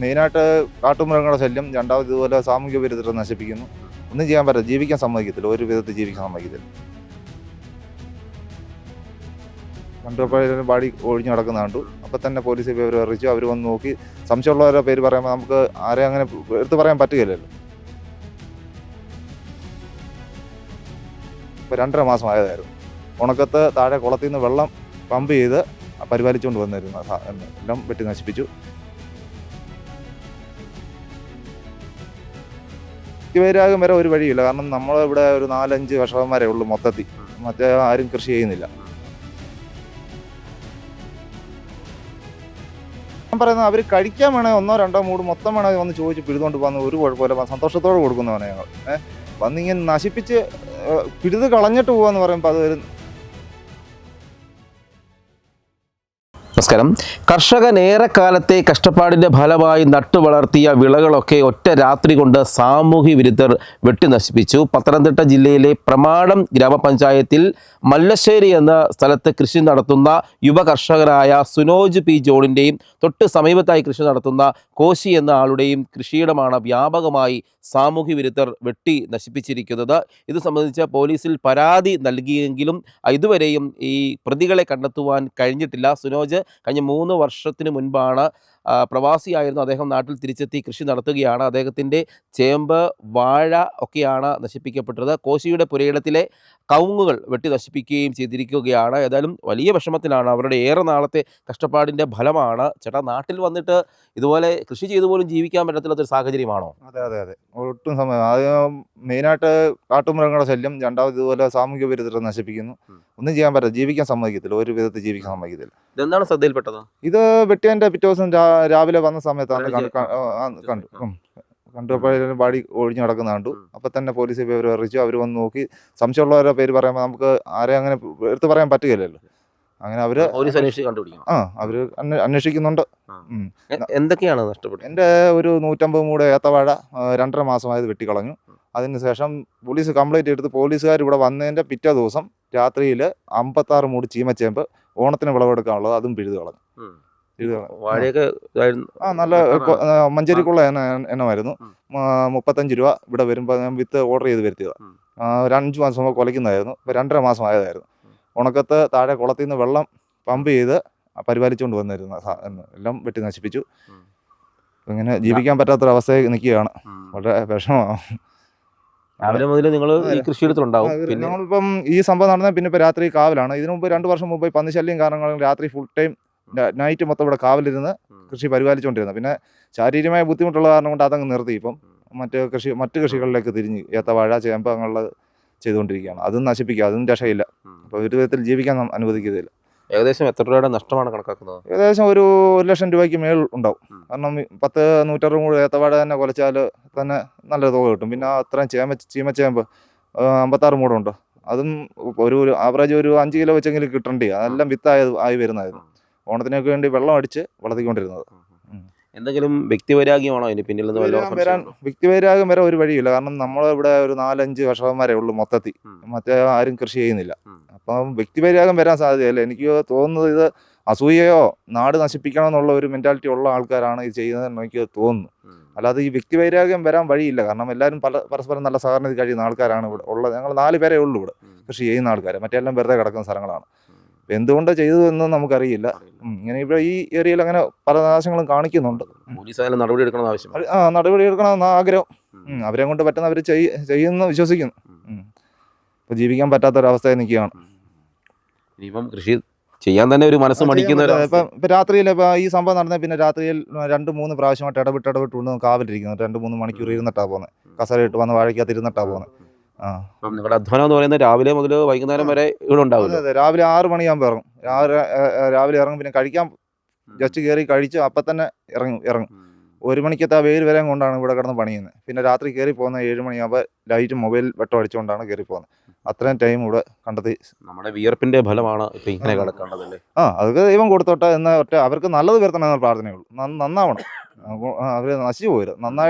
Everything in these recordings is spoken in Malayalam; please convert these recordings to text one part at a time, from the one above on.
മെയിനായിട്ട് കാട്ടുമൃഗങ്ങളുടെ ശല്യം, രണ്ടാമത് ഇതുപോലെ സാമൂഹ്യ വിരുദ്ധരെ നശിപ്പിക്കുന്നു. ഒന്നും ചെയ്യാൻ പറ്റില്ല, ജീവിക്കാൻ സമ്മതിക്കത്തില്ല, ഒരു വിധത്തിൽ ജീവിക്കാൻ സമ്മതിക്കത്തില്ല. കണ്ടപ്പോഴേക്കും ബാഡി ഒഴിഞ്ഞു നടക്കുന്ന കണ്ടു. അപ്പം തന്നെ പോലീസ് വിവരം അറിയിച്ചു. അവർ വന്ന് നോക്കി. സംശയമുള്ളവരുടെ പേര് പറയുമ്പോൾ നമുക്ക് ആരെയും അങ്ങനെ എടുത്ത് പറയാൻ പറ്റുകയില്ലല്ലോ. ഇപ്പോൾ 2.5 മാസം ആയതായിരുന്നു. ഉണക്കത്ത് താഴെ കുളത്തിൽ നിന്ന് വെള്ളം പമ്പ് ചെയ്ത് പരിപാലിച്ചുകൊണ്ട് വന്നിരുന്നു. എല്ലാം വെട്ടി നശിപ്പിച്ചു. വ്യക്തിവൈരാഗ്യം വരെ ഒരു വഴിയില്ല. കാരണം നമ്മളിവിടെ ഒരു 4-5 കർഷകന്മാരേ ഉള്ളൂ മൊത്തത്തിൽ. മറ്റേ ആരും കൃഷി ചെയ്യുന്നില്ല. ഞാൻ പറയുന്നത് അവർ കഴിക്കാൻ വേണേ 1, 2, 3 മൊത്തം വേണേ വന്ന് ചോദിച്ച് പിഴുതുകൊണ്ട് വന്ന് ഒരു കുഴപ്പമില്ല, സന്തോഷത്തോടെ കൊടുക്കുന്നവനെ ഞങ്ങൾ. വന്നിങ്ങനെ നശിപ്പിച്ച് പിഴുത് കളഞ്ഞിട്ട് പോകാന്ന് പറയുമ്പോൾ അതൊരു. നമസ്കാരം. കർഷകൻ ഏറെക്കാലത്തെ കഷ്ടപ്പാടിൻ്റെ ഫലമായി നട്ടുവളർത്തിയ വിളകളൊക്കെ ഒറ്റ രാത്രി കൊണ്ട് സാമൂഹ്യ വിരുദ്ധർ വെട്ടി നശിപ്പിച്ചു. പത്തനംതിട്ട ജില്ലയിലെ പ്രമാടം ഗ്രാമപഞ്ചായത്തിൽ മല്ലശ്ശേരി എന്ന സ്ഥലത്ത് കൃഷി നടത്തുന്ന യുവ കർഷകരായ സുനോജ് പി ജോണിൻ്റെയും തൊട്ട് സമീപത്തായി കൃഷി നടത്തുന്ന കോശി എന്ന ആളുടെയും കൃഷിയിടമാണ് വ്യാപകമായി സാമൂഹ്യ വിരുദ്ധർ വെട്ടി നശിപ്പിച്ചിരിക്കുന്നത്. ഇത് സംബന്ധിച്ച് പോലീസിൽ പരാതി നൽകിയെങ്കിലും ഇതുവരെയും ഈ പ്രതികളെ കണ്ടെത്തുവാൻ കഴിഞ്ഞിട്ടില്ല. സുനോജ് കഴിഞ്ഞ 3 വർഷത്തിന് മുൻപാണ് പ്രവാസിയായിരുന്നു. അദ്ദേഹം നാട്ടിൽ തിരിച്ചെത്തി കൃഷി നടത്തുകയാണ്. അദ്ദേഹത്തിൻ്റെ ചേമ്പ്, വാഴ ഒക്കെയാണ് നശിപ്പിക്കപ്പെട്ടത്. കോശിയുടെ പുരയിടത്തിലെ കവുങ്ങുകൾ വെട്ടി നശിപ്പിക്കുകയും ചെയ്തിരിക്കുകയാണ്. ഏതായാലും വലിയ വിഷമത്തിലാണ്. അവരുടെ ഏറെ നാളത്തെ കഷ്ടപ്പാടിൻ്റെ ഫലമാണ്. ചേട്ടാ, നാട്ടിൽ വന്നിട്ട് ഇതുപോലെ കൃഷി ചെയ്തു പോലും ജീവിക്കാൻ പറ്റത്തില്ലാത്തൊരു സാഹചര്യമാണോ? അതെ. ഒട്ടും സമയം. ആദ്യം മെയിനായിട്ട് കാട്ടുമൃഗങ്ങളുടെ ശല്യം, രണ്ടാമത് ഇതുപോലെ സാമൂഹ്യ വിരുദ്ധരെ നശിപ്പിക്കുന്നു. ഒന്നും ചെയ്യാൻ പറ്റില്ല, ജീവിക്കാൻ സമ്മതിക്കത്തില്ല, ഒരു വിധത്തിൽ ജീവിക്കാൻ സമ്മതിക്കത്തില്ല. ഇതെന്താണ് ശ്രദ്ധയിൽപ്പെട്ടത്? ഇത് വെട്ടിയതിൻ്റെ പിറ്റേ ദിവസം രാവിലെ വന്ന സമയത്താണ് കണ്ടപ്പോഴേക്കും ബാഡി ഒഴിഞ്ഞു നടക്കുന്ന കണ്ടു. അപ്പം തന്നെ പോലീസ് വിവരം അറിയിച്ചു. അവർ വന്ന് നോക്കി. സംശയമുള്ളവരുടെ പേര് പറയുമ്പോൾ നമുക്ക് ആരെയും അങ്ങനെ എടുത്ത് പറയാൻ പറ്റുകയില്ലല്ലോ. അങ്ങനെ അവർ അന്വേഷിക്കുന്നുണ്ട്. എന്തൊക്കെയാണ് നഷ്ടപ്പെട്ടത്? എൻ്റെ ഒരു 150 മൂട് ഏത്തവാഴ 2.5 മാസമായത് വെട്ടിക്കളഞ്ഞു. അതിനുശേഷം പോലീസ് കംപ്ലൈൻറ്റ് എടുത്ത് പോലീസുകാർ ഇവിടെ വന്നതിൻ്റെ പിറ്റേ ദിവസം രാത്രിയിൽ 56 മൂട് ചീമച്ചേമ്പ് ഓണത്തിന് വിളവെടുക്കാനുള്ളത് അതും പിഴുത് കളഞ്ഞു. നല്ല മഞ്ചേരിക്കുള്ള എണ്ണമായിരുന്നു. 35 രൂപ ഇവിടെ വരുമ്പോൾ ഞാൻ വിത്ത് ഓർഡർ ചെയ്ത് വരുത്തിയതാണ്. ഒരു 5 മാസം കുലയ്ക്കുന്നതായിരുന്നു. ഇപ്പോൾ 2.5 മാസം ആയതായിരുന്നു. ഉണക്കത്ത് താഴെ കുളത്തിൽ നിന്ന് വെള്ളം പമ്പ് ചെയ്ത് പരിപാലിച്ചുകൊണ്ട് വന്നിരുന്നു. എല്ലാം വെട്ടി നശിപ്പിച്ചു. ഇങ്ങനെ ജീവിക്കാൻ പറ്റാത്തൊരവസ്ഥയിൽ നിൽക്കുകയാണ്. വളരെ വിഷമമാണ്. രാവിലെ മുതൽ നിങ്ങൾ ഈ കൃഷിയിടത്തിലുണ്ടാവും. പിന്നെ നമ്മളിപ്പം ഈ സംഭവം നടന്നാൽ പിന്നെ ഇപ്പോൾ രാത്രി കാവലാണ്. ഇതിനു മുമ്പ് 2 വർഷം മുമ്പ് പന്നിശല്യം കാരണങ്ങളും രാത്രി ഫുൾ ടൈം നൈറ്റ് മൊത്തം ഇവിടെ കാവലിരുന്ന് കൃഷി പരിപാലിച്ചുകൊണ്ടിരുന്നത്. പിന്നെ ശാരീരികമായ ബുദ്ധിമുട്ടുള്ള കാരണം കൊണ്ട് അതങ്ങ് നിർത്തി. ഇപ്പം മറ്റ് കൃഷികളിലേക്ക് തിരിഞ്ഞ് ഏത്തവാഴ, ചേമ്പ് അങ്ങനെയുള്ളത് ചെയ്തുകൊണ്ടിരിക്കുകയാണ്. അതും നശിപ്പിക്കുക, അതും രക്ഷയില്ല. അപ്പോൾ ഒരു വിധത്തിൽ ജീവിക്കാൻ അനുവദിക്കുകയില്ല. ഏകദേശം എത്ര രൂപയുടെ നഷ്ടമാണ് കണക്കാക്കുന്നത്? ഏകദേശം ഒരു 1 ലക്ഷം രൂപയ്ക്ക് മേൽ ഉണ്ടാവും. കാരണം 160 മൂട് ഏത്തവാഴ തന്നെ കുലച്ചാൽ തന്നെ നല്ല തുക കിട്ടും. പിന്നെ അത്രയും ചീമച്ചേമ്പ് 56 മൂടുണ്ട്. അതും ഒരു ആവറേജ് ഒരു 5 കിലോ വെച്ചെങ്കിലും കിട്ടണ്ടേ. അതെല്ലാം വിത്തായി വരുന്നതായിരുന്നു. ഓണത്തിനൊക്കെ വേണ്ടി വെള്ളം അടിച്ച് വളർത്തിക്കൊണ്ടിരുന്നത്. എന്തെങ്കിലും വ്യക്തിവൈരാഗ്യമാണോ ഇതിന് പിന്നിൽ? വ്യക്തിവൈരാഗ്യം വരെ ഒരു വഴിയില്ല. കാരണം നമ്മളിവിടെ ഒരു 4-5 കർഷകന്മാരേ ഉള്ളൂ മൊത്തത്തിൽ. മറ്റേ ആരും കൃഷി ചെയ്യുന്നില്ല. അപ്പം വ്യക്തിവൈരാഗ്യം വരാൻ സാധ്യതയില്ല. എനിക്ക് തോന്നുന്നത് ഇത് അസൂയയോ നാട് നശിപ്പിക്കണം എന്നുള്ള ഒരു മെൻറ്റാലിറ്റി ഉള്ള ആൾക്കാരാണ് ഇത് ചെയ്യുന്നതെന്ന് എനിക്ക് തോന്നുന്നു. അല്ലാതെ ഈ വ്യക്തിവൈരാഗ്യം വരാൻ വഴിയില്ല. കാരണം എല്ലാവരും പരസ്പരം നല്ല സഹകരണത്തിൽ കഴിയുന്ന ആൾക്കാരാണ് ഇവിടെ ഉള്ളത്. ഞങ്ങൾ 4 പേരേ ഉള്ളൂ ഇവിടെ കൃഷി ചെയ്യുന്ന ആൾക്കാർ. മറ്റെല്ലാം വെറുതെ കിടക്കുന്ന സ്ഥലങ്ങളാണ്. എന്തുകൊണ്ട് ചെയ്തു എന്ന് നമുക്കറിയില്ല. ഇങ്ങനെ ഇവിടെ ഈ ഏരിയയിൽ അങ്ങനെ പല നാശങ്ങളും കാണിക്കുന്നുണ്ട്. നടപടി എടുക്കണമെന്ന് ആവശ്യം. നടപടി എടുക്കണമെന്ന് ആഗ്രഹം. അവരെ കൊണ്ട് പറ്റുന്ന അവർ ചെയ്യുമെന്ന് വിശ്വസിക്കുന്നു. ഇപ്പൊ ജീവിക്കാൻ പറ്റാത്തൊരവസ്ഥയിൽ നിൽക്കുകയാണ്. ഇനിയിപ്പം കൃഷി ചെയ്യാൻ തന്നെ ഒരു മനസ്സ് മടിക്കുന്ന ഇപ്പൊ രാത്രിയിൽ ഈ സംഭവം നടന്ന പിന്നെ രാത്രിയിൽ 2-3 പ്രാവശ്യമായിട്ട് ഇടവിട്ട് കൊണ്ട് കാവലിരിക്കുന്നു. 2-3 മണിക്കൂർ ഇരുന്നിട്ടാ പോകുന്നത്. കസരയിട്ട് വന്ന് വാഴയ്ക്കകത്ത് ഇരുന്നിട്ടാ പോകുന്നത്. നിങ്ങളുടെ അധ്വാനം എന്ന് പറയുന്നത് രാവിലെ മുതൽ വൈകുന്നേരം വരെ ഇവിടെ ഉണ്ടാവും. അതെ, രാവിലെ 6 മണിയാകുമ്പോൾ ഇറങ്ങും. രാവിലെ ഇറങ്ങും. പിന്നെ കഴിക്കാൻ ജസ്റ്റ് കയറി കഴിച്ച് അപ്പം തന്നെ ഇറങ്ങും. 1 മണിക്കത്തെ വെയിൽ വരെ കൊണ്ടാണ് ഇവിടെ കിടന്ന് പണിയുന്നത്. പിന്നെ രാത്രി കയറി പോകുന്ന 7 മണിയാകുമ്പോൾ ലൈറ്റ് മൊബൈൽ വെട്ടം അടിച്ചുകൊണ്ടാണ് കയറി പോകുന്നത്. അത്രയും ടൈം ഇവിടെ കണ്ടെത്തി. നമ്മുടെ വിയർപ്പിന്റെ ഫലമാണ് ഇപ്പം ഇങ്ങനെ കിടക്കേണ്ടതല്ലേ. അതൊക്കെ ദൈവം കൊടുത്തോട്ടെ എന്ന അവർക്ക് നല്ലത് വരുത്തണമെന്ന പ്രാർത്ഥനയുള്ളൂ. നന്നാവണം. അവർ നശിച്ചു പോയത്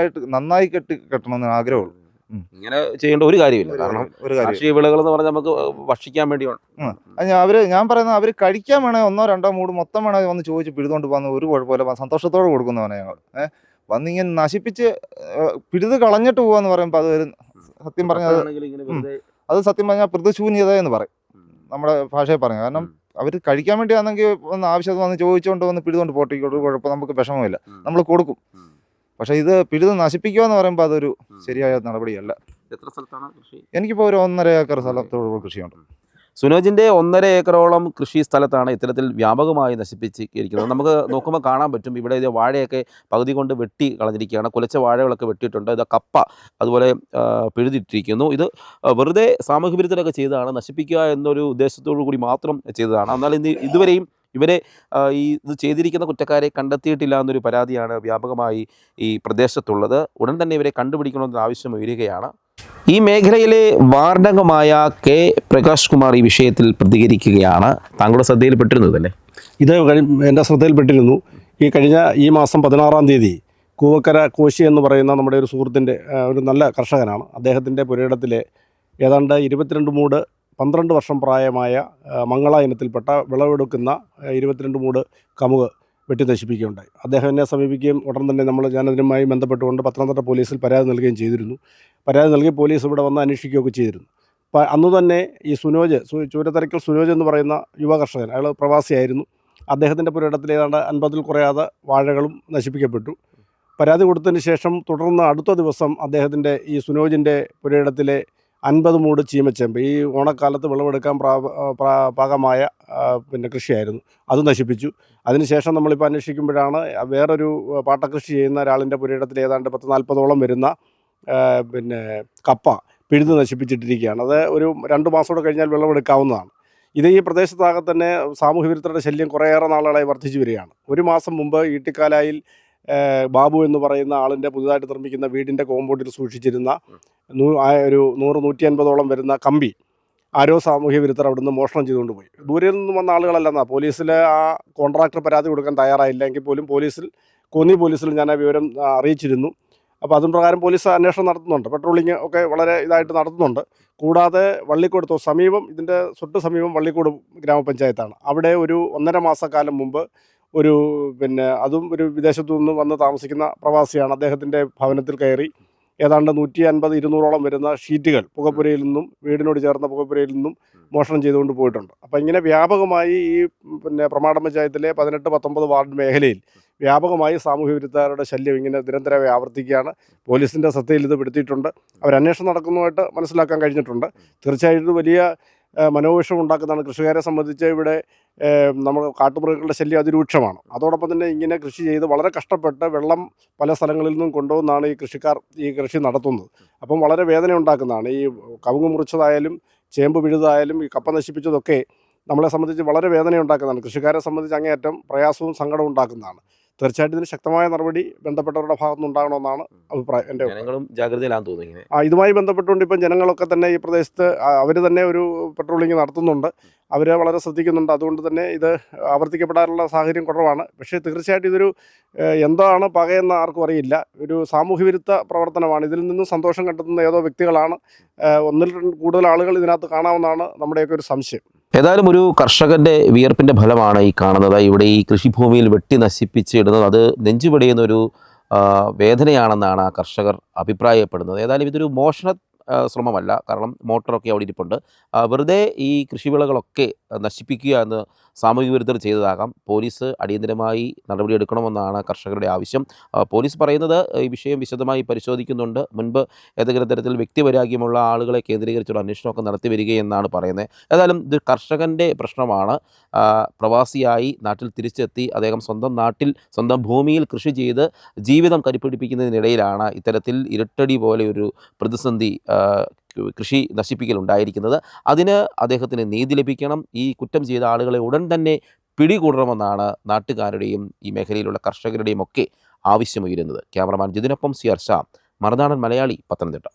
നന്നായി കെട്ടണമെന്ന് ആഗ്രഹമുള്ളൂ. ഇങ്ങനെ ചെയ്യേണ്ട ഒരു കാര്യമില്ല. കാരണം കാർഷിക വിളകൾ എന്ന് പറഞ്ഞാൽ നമുക്ക് ഭക്ഷിക്കാൻ വേണ്ടിയാണ്. ഞാൻ പറയുന്നത് അവർ കഴിക്കാൻ വേണേ 1, 2, 3 മൊത്തം വേണേ വന്ന് ചോദിച്ച് പിഴുതുകൊണ്ട് പോകുന്ന ഒരു കുഴപ്പമില്ല, സന്തോഷത്തോടെ കൊടുക്കുന്നവനെ ഞങ്ങൾ. വന്നിങ്ങനെ നശിപ്പിച്ച് പിഴുത് കളഞ്ഞിട്ട് പോവാന്ന് പറയുമ്പോൾ അത് ഒരു സത്യം പറഞ്ഞാൽ അത് സത്യം പറഞ്ഞാൽ പ്രതിശൂന്യത എന്ന് പറയും നമ്മുടെ ഭാഷയിൽ പറഞ്ഞു. കാരണം അവർ കഴിക്കാൻ വേണ്ടിയാണെങ്കിൽ ഒന്ന് ആവശ്യത്തിന് വന്ന് ചോദിച്ചുകൊണ്ട് വന്ന് പിഴുതുകൊണ്ട് പോട്ടിക്കോട്ട് കുഴപ്പം, നമുക്ക് വിഷമമില്ല, നമ്മൾ കൊടുക്കും. പക്ഷേ ഇത് പിഴുത് നശിപ്പിക്കുക എന്ന് പറയുമ്പോൾ അതൊരു ശരിയായ നടപടിയല്ല. എത്ര സ്ഥലത്താണ് കൃഷി? എനിക്കിപ്പോൾ ഒരു 1.5 ഏക്കർ സ്ഥലത്തോട് കൃഷിയുണ്ട്. സുനോജിൻ്റെ 1.5 ഏക്കറോളം കൃഷി സ്ഥലത്താണ് ഇത്തരത്തിൽ വ്യാപകമായി നശിപ്പിച്ചിരിക്കുന്നത്. നമുക്ക് നോക്കുമ്പോൾ കാണാൻ പറ്റും, ഇവിടെ ഇത് വാഴയൊക്കെ പകുതി കൊണ്ട് വെട്ടി കളഞ്ഞിരിക്കുകയാണ്. കുലച്ച വാഴകളൊക്കെ വെട്ടിയിട്ടുണ്ട്. ഇത് കപ്പ അതുപോലെ പിഴുതിട്ടിരിക്കുന്നു. ഇത് വെറുതെ സാമൂഹ്യ വിരുദ്ധരൊക്കെ ചെയ്തതാണ്, നശിപ്പിക്കുക എന്നൊരു ഉദ്ദേശത്തോടു കൂടി മാത്രം ചെയ്തതാണ്. എന്നാൽ ഇതുവരെയും ഇവരെ ഇത് ചെയ്തിരിക്കുന്ന കുറ്റക്കാരെ കണ്ടെത്തിയിട്ടില്ല എന്നൊരു പരാതിയാണ് വ്യാപകമായി ഈ പ്രദേശത്തുള്ളത്. ഉടൻ തന്നെ ഇവരെ കണ്ടുപിടിക്കണമെന്ന ആവശ്യം ഉയരുകയാണ്. ഈ മേഖലയിലെ വാർഡംഗമായ കെ പ്രകാശ് കുമാർ ഈ വിഷയത്തിൽ പ്രതികരിക്കുകയാണ്. താങ്കളുടെ ശ്രദ്ധയിൽപ്പെട്ടിരുന്നതല്ലേ? ഇത് എൻ്റെ ശ്രദ്ധയിൽപ്പെട്ടിരുന്നു. ഈ മാസം 16-ാം തീയതി കൂവക്കര കോശി എന്ന് പറയുന്ന നമ്മുടെ ഒരു സുഹൃത്തിൻ്റെ ഒരു നല്ല കർഷകനാണ്. അദ്ദേഹത്തിൻ്റെ പുരയിടത്തിലെ ഏതാണ്ട് 22 മൂട് 12 വർഷം പ്രായമായ മംഗള ഇനത്തിൽപ്പെട്ട വിളവെടുക്കുന്ന 22 മൂട് കമുക് വെട്ടി നശിപ്പിക്കുകയുണ്ടായി. അദ്ദേഹം എന്നെ സമീപിക്കുകയും ഉടൻ തന്നെ ഞാനതിനുമായി ബന്ധപ്പെട്ടുകൊണ്ട് പത്തനംതിട്ട പോലീസിൽ പരാതി നൽകുകയും ചെയ്തിരുന്നു. പരാതി നൽകി പോലീസ് ഇവിടെ വന്ന് അന്വേഷിക്കുകയൊക്കെ ചെയ്തിരുന്നു. അന്ന് തന്നെ ഈ ചൂരത്തരയ്ക്കൽ സുനോജ് എന്ന് പറയുന്ന യുവ കർഷകൻ, അയാൾ പ്രവാസിയായിരുന്നു. അദ്ദേഹത്തിൻ്റെ പുരയിടത്തിൽ ഏതാണ്ട് 50-ൽ കുറയാതെ വാഴകളും നശിപ്പിക്കപ്പെട്ടു. പരാതി കൊടുത്തതിന് ശേഷം തുടർന്ന് അടുത്ത ദിവസം അദ്ദേഹത്തിൻ്റെ ഈ സുനോജിൻ്റെ പുരയിടത്തിലെ 50 മൂട് ചീമച്ചേമ്പ്, ഈ ഓണക്കാലത്ത് വിളവെടുക്കാൻ പാകമായ കൃഷിയായിരുന്നു, അത് നശിപ്പിച്ചു. അതിനുശേഷം നമ്മളിപ്പോൾ അന്വേഷിക്കുമ്പോഴാണ് വേറൊരു പാട്ടകൃഷി ചെയ്യുന്ന ഒരാളിൻ്റെ പുരയിടത്തിൽ ഏതാണ്ട് 10-40ഓളം വരുന്ന കപ്പ പിഴുത് നശിപ്പിച്ചിട്ടിരിക്കുകയാണ്. അത് ഒരു 2 മാസത്തോടെ കഴിഞ്ഞാൽ വിളവെടുക്കാവുന്നതാണ്. ഇത് ഈ പ്രദേശത്താകെ തന്നെ സാമൂഹ്യ വിരുദ്ധരുടെ ശല്യം കുറേയേറെ നാളുകളായി വർദ്ധിച്ചു വരികയാണ്. ഒരു മാസം മുമ്പ് ഈട്ടിക്കാലായിൽ ബാബു എന്ന് പറയുന്ന ആളിൻ്റെ പുതുതായിട്ട് നിർമ്മിക്കുന്ന വീടിൻ്റെ കോമ്പൗണ്ടിൽ സൂക്ഷിച്ചിരുന്ന ഒരു 100-150ഓളം വരുന്ന കമ്പി ആരോ സാമൂഹ്യ വിരുദ്ധർ അവിടുന്ന് മോഷണം ചെയ്തുകൊണ്ട് പോയി. ദൂരെ നിന്നും വന്ന ആളുകളല്ലെന്നാണ്. പോലീസിൽ ആ കോൺട്രാക്ടർ പരാതി കൊടുക്കാൻ തയ്യാറായില്ല എങ്കിൽ പോലും കോന്നി പോലീസിൽ ഞാൻ ആ വിവരം അറിയിച്ചിരുന്നു. അപ്പോൾ അതും പ്രകാരം പോലീസ് അന്വേഷണം നടത്തുന്നുണ്ട്, പെട്രോളിങ് ഒക്കെ വളരെ ഇതായിട്ട് നടത്തുന്നുണ്ട്. കൂടാതെ വള്ളിക്കോട് ഇതിൻ്റെ സമീപം വള്ളിക്കോട് ഗ്രാമപഞ്ചായത്താണ്. അവിടെ ഒരു 1.5 മാസക്കാലം മുമ്പ് അതും ഒരു വിദേശത്തു നിന്ന് വന്ന് താമസിക്കുന്ന പ്രവാസിയാണ്. അദ്ദേഹത്തിൻ്റെ ഭവനത്തിൽ കയറി ഏതാണ്ട് 150-200ഓളം വരുന്ന ഷീറ്റുകൾ പുകപ്പുരയിൽ നിന്നും വീടിനോട് ചേർന്ന പുകപ്പുരയിൽ നിന്നും മോഷണം ചെയ്തുകൊണ്ട് പോയിട്ടുണ്ട്. അപ്പോൾ ഇങ്ങനെ വ്യാപകമായി ഈ പ്രമാടം പഞ്ചായത്തിലെ 18-19 വാർഡ് മേഖലയിൽ വ്യാപകമായി സാമൂഹ്യ വിരുദ്ധരുടെ ശല്യം ഇങ്ങനെ നിരന്തരമായി ആവർത്തിക്കുകയാണ്. പോലീസിൻ്റെ ശ്രദ്ധയിൽ ഇത് പെടുത്തിയിട്ടുണ്ട്. അവരന്വേഷണം നടക്കുന്നതായിട്ട് മനസ്സിലാക്കാൻ കഴിഞ്ഞിട്ടുണ്ട്. തീർച്ചയായിട്ടും വലിയ മനോവിഷം ഉണ്ടാക്കുന്നതാണ്. കൃഷിക്കാരെ സംബന്ധിച്ച് ഇവിടെ നമ്മൾ കാട്ടുമൃഗങ്ങളുടെ ശല്യം അതിരൂക്ഷമാണ്. അതോടൊപ്പം തന്നെ ഇങ്ങനെ കൃഷി ചെയ്ത് വളരെ കഷ്ടപ്പെട്ട് വെള്ളം പല സ്ഥലങ്ങളിൽ നിന്നും കൊണ്ടുവന്നാണ് ഈ കൃഷിക്കാർ ഈ കൃഷി നടത്തുന്നത്. അപ്പം വളരെ വേദന ഉണ്ടാക്കുന്നതാണ്. ഈ കവുങ്ങ് മുറിച്ചതായാലും ചേമ്പ് പിഴുതായാലും ഈ കപ്പ നശിപ്പിച്ചതൊക്കെ നമ്മളെ സംബന്ധിച്ച് വളരെ വേദന ഉണ്ടാക്കുന്നതാണ്. കൃഷിക്കാരെ സംബന്ധിച്ച് അങ്ങേയറ്റം പ്രയാസവും സങ്കടവും ഉണ്ടാക്കുന്നതാണ്. തീർച്ചയായിട്ടും ഇതിന് ശക്തമായ നടപടി ബന്ധപ്പെട്ടവരുടെ ഭാഗത്തുനിന്ന് ഉണ്ടാകണമെന്നാണ് അഭിപ്രായം. എൻ്റെ ജനങ്ങളും ജാഗ്രതയിലാണെന്ന് തോന്നുന്നു. ഇതുമായി ബന്ധപ്പെട്ടുകൊണ്ട് ഇപ്പം ജനങ്ങളൊക്കെ തന്നെ ഈ പ്രദേശത്ത് അവർ തന്നെ ഒരു പെട്രോളിങ് നടത്തുന്നുണ്ട്, അവർ വളരെ ശ്രദ്ധിക്കുന്നുണ്ട്. അതുകൊണ്ട് തന്നെ ഇത് ആവർത്തിക്കപ്പെടാനുള്ള സാഹചര്യം കുറവാണ്. പക്ഷേ തീർച്ചയായിട്ടും ഇതൊരു എന്താണ് പകയെന്ന് ആർക്കും അറിയില്ല. ഒരു സാമൂഹ്യ വിരുദ്ധ പ്രവർത്തനമാണ്. ഇതിൽ നിന്നും സന്തോഷം കണ്ടെത്തുന്ന ഏതോ വ്യക്തികളാണ്. 1-ൽ കൂടുതൽ ആളുകൾ ഇതിനകത്ത് കാണാമെന്നാണ് നമ്മുടെയൊക്കെ ഒരു സംശയം. ഏതായാലും ഒരു കർഷകൻ്റെ വിയർപ്പിൻ്റെ ഫലമാണ് ഈ കാണുന്നത്. ഇവിടെ ഈ കൃഷിഭൂമിയിൽ വെട്ടി നശിപ്പിച്ചിടുന്നത് അത് നെഞ്ചുപടിയുന്നൊരു വേദനയാണെന്നാണ് ആ കർഷകർ അഭിപ്രായപ്പെടുന്നത്. ഏതായാലും ഇതൊരു മോഷണ ശ്രമമല്ല, കാരണം മോട്ടറൊക്കെ അവിടെ ഇരിപ്പുണ്ട്. വെറുതെ ഈ കൃഷിവിളകളൊക്കെ നശിപ്പിക്കുക എന്ന് സാമൂഹിക വിരുദ്ധർ ചെയ്തതാകാം. പോലീസ് അടിയന്തരമായി നടപടിയെടുക്കണമെന്നാണ് കർഷകരുടെ ആവശ്യം. പോലീസ് പറയുന്നത് ഈ വിഷയം വിശദമായി പരിശോധിക്കുന്നുണ്ട്. മുൻപ് ഏതെങ്കിലും തരത്തിൽ വ്യക്തിവൈരാഗ്യമുള്ള ആളുകളെ കേന്ദ്രീകരിച്ചുള്ള അന്വേഷണമൊക്കെ നടത്തി വരികയെന്നാണ് പറയുന്നത്. ഏതായാലും ഇത് കർഷകൻ്റെ പ്രശ്നമാണ്. പ്രവാസിയായി നാട്ടിൽ തിരിച്ചെത്തി അദ്ദേഹം സ്വന്തം നാട്ടിൽ സ്വന്തം ഭൂമിയിൽ കൃഷി ചെയ്ത് ജീവിതം കരുപിടിപ്പിക്കുന്നതിനിടയിലാണ് ഇത്തരത്തിൽ ഇരട്ടടി പോലെ ഒരു പ്രതിസന്ധി കൃഷി നശിപ്പിക്കലുണ്ടായിരിക്കുന്നത്. അതിന് അദ്ദേഹത്തിന് നീതി ലഭിക്കണം. ഈ കുറ്റം ചെയ്ത ആളുകളെ ഉടൻ തന്നെ പിടികൂടണമെന്നാണ് നാട്ടുകാരുടെയും ഈ മേഖലയിലുള്ള കർഷകരുടെയും ഒക്കെ ആവശ്യമുയരുന്നത്. Cameraman ജിതിനൊപ്പം CR Shyam, Marunadan Malayali, Pathanamthitta.